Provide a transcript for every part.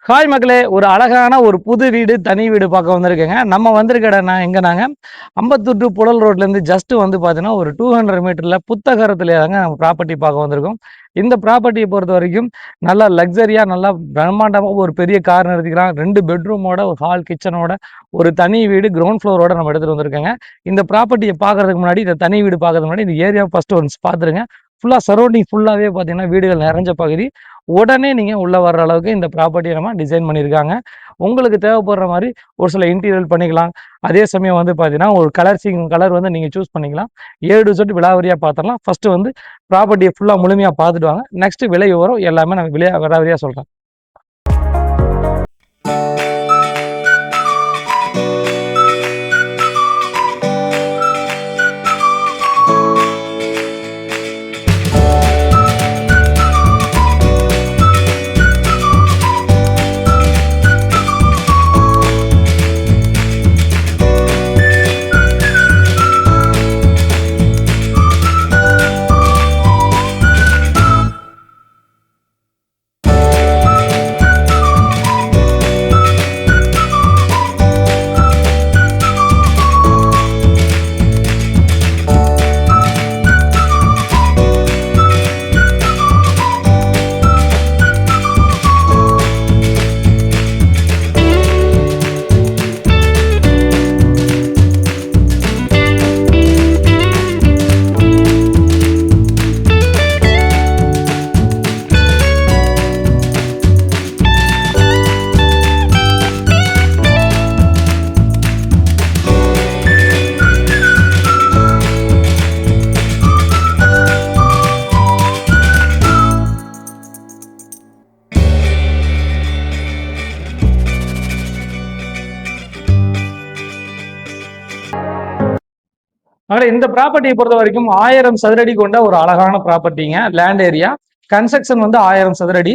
Hi மக்களே, ஒரு அழகான ஒரு புது வீடு, தனி வீடு பார்க்க வந்திருக்கேங்க. நம்ம வந்திருக்க இடம் எங்கனாங்க, அம்பத்தூர் டு புழல் ரோட்லேருந்து ஜஸ்ட் வந்து பார்த்தீங்கன்னா, ஒரு 200 மீட்டரில் புத்தகரத்துல தாங்க நம்ம ப்ராப்பர்ட்டி பார்க்க வந்திருக்கோம். இந்த ப்ராப்பர்ட்டியை பொறுத்த வரைக்கும் நல்லா லக்ஸரியாக, நல்லா பிரம்மாண்டமாக ஒரு பெரிய கார் நிறுத்திக்கலாம். 2 பெட்ரூமோட, ஒரு ஹால் கிச்சனோட, ஒரு தனி வீடு கிரவுண்ட் ஃப்ளோரோட நம்ம எடுத்துகிட்டு வந்திருக்கோங்க. இந்த ப்ராப்பர்ட்டியை பார்க்கறதுக்கு முன்னாடி, இந்த தனி வீடு பார்க்கறதுக்கு முன்னாடி இந்த ஏரியா ஃபஸ்ட்டு ஒன்ஸ் பார்த்துருங்க. ஃபுல்லாக சரௌண்டிங் ஃபுல்லாகவே பார்த்தீங்கன்னா வீடுகள் நிறைஞ்ச பகுதி. உடனே நீங்கள் உள்ளே வர்ற அளவுக்கு இந்த ப்ராப்பர்ட்டியை நம்ம டிசைன் பண்ணியிருக்காங்க. உங்களுக்கு தேவைப்படுற மாதிரி ஒரு சில இன்டீரியர் பண்ணிக்கலாம். அதே சமயம் வந்து பார்த்தீங்கன்னா ஒரு கலர் வந்து நீங்கள் சூஸ் பண்ணிக்கலாம். A to Z விலாவரியாக பார்த்துடலாம். ஃபஸ்ட்டு வந்து ப்ராப்பர்ட்டியை ஃபுல்லாக முழுமையாக பார்த்துட்டு வாங்க. நெக்ஸ்ட்டு விலை விவரம் எல்லாமே நான் விலாவரியாக சொல்கிறேன். அதனால இந்த ப்ராப்பர்ட்டியை பொறுத்த வரைக்கும் 1000 சதுரடி கொண்ட ஒரு அழகான ப்ராப்பர்ட்டிங்க. லேண்ட் ஏரியா கன்ஸ்ட்ரக்ஷன் வந்து 1000 சதுரடி,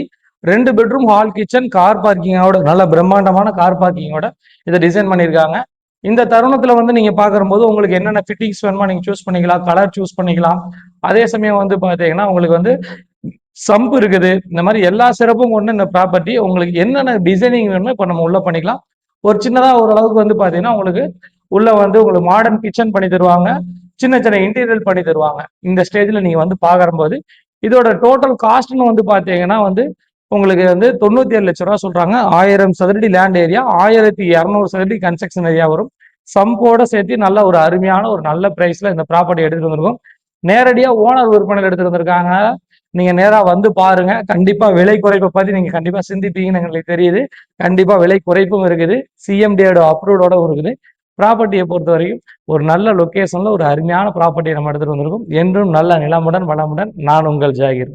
2 பெட்ரூம் ஹால் கிச்சன், கார் பார்க்கிங்கோட, நல்ல பிரம்மாண்டமான கார் பார்க்கிங்கோட இதை டிசைன் பண்ணியிருக்காங்க. இந்த தருணத்துல வந்து நீங்க பாக்கும்போது உங்களுக்கு என்னென்ன ஃபிட்டிங்ஸ் வேணுமோ நீங்க சூஸ் பண்ணிக்கலாம், கலர் சூஸ் பண்ணிக்கலாம். அதே சமயம் வந்து பாத்தீங்கன்னா உங்களுக்கு வந்து சம்ப் இருக்குது. இந்த மாதிரி எல்லா சிறப்பும் கொண்டு இந்த ப்ராப்பர்ட்டி உங்களுக்கு என்னென்ன டிசைனிங் வேணுமோ இப்போ நம்ம உள்ள பண்ணிக்கலாம். ஒரு சின்னதா ஓரளவுக்கு வந்து பாத்தீங்கன்னா உங்களுக்கு உள்ள வந்து உங்களுக்கு மாடர்ன் கிச்சன் பண்ணி தருவாங்க, சின்ன சின்ன இன்டீரியர் பண்ணி தருவாங்க. இந்த ஸ்டேஜ்ல நீங்க வந்து பாக்கும்போது இதோட டோட்டல் காஸ்ட்னு வந்து பாத்தீங்கன்னா வந்து உங்களுக்கு வந்து 97 லட்சம் ரூபா சொல்றாங்க. 1000 சதுரடி லேண்ட் ஏரியா, 1200 சதுரடி கன்ஸ்ட்ரக்ஷன் ஏரியா வரும். சம்போட சேர்த்து நல்ல ஒரு அருமையான ஒரு நல்ல பிரைஸ்ல இந்த ப்ராப்பர்ட்டி எடுத்துட்டு வந்திருக்கும். நேரடியா ஓனர் விற்பனையில் எடுத்துட்டு வந்திருக்காங்க. நீங்க நேரா வந்து பாருங்க. கண்டிப்பா விலை குறைப்பை பத்தி நீங்க கண்டிப்பா சிந்திப்பீங்கன்னு எங்களுக்கு தெரியுது. கண்டிப்பா விலை குறைப்பும் இருக்குது, சிஎம்டியோட அப்ரூவோட இருக்குது. ப்ராப்பர்ட்டியை பொறுத்த வரைக்கும் ஒரு நல்ல லொக்கேஷன்ல ஒரு அருமையான ப்ராப்பர்ட்டியை நம்ம எடுத்துட்டு வந்திருக்கோம். என்றும் நல்ல நிலமுடன் வளமுடன் நான் உங்கள் ஜாகிர்.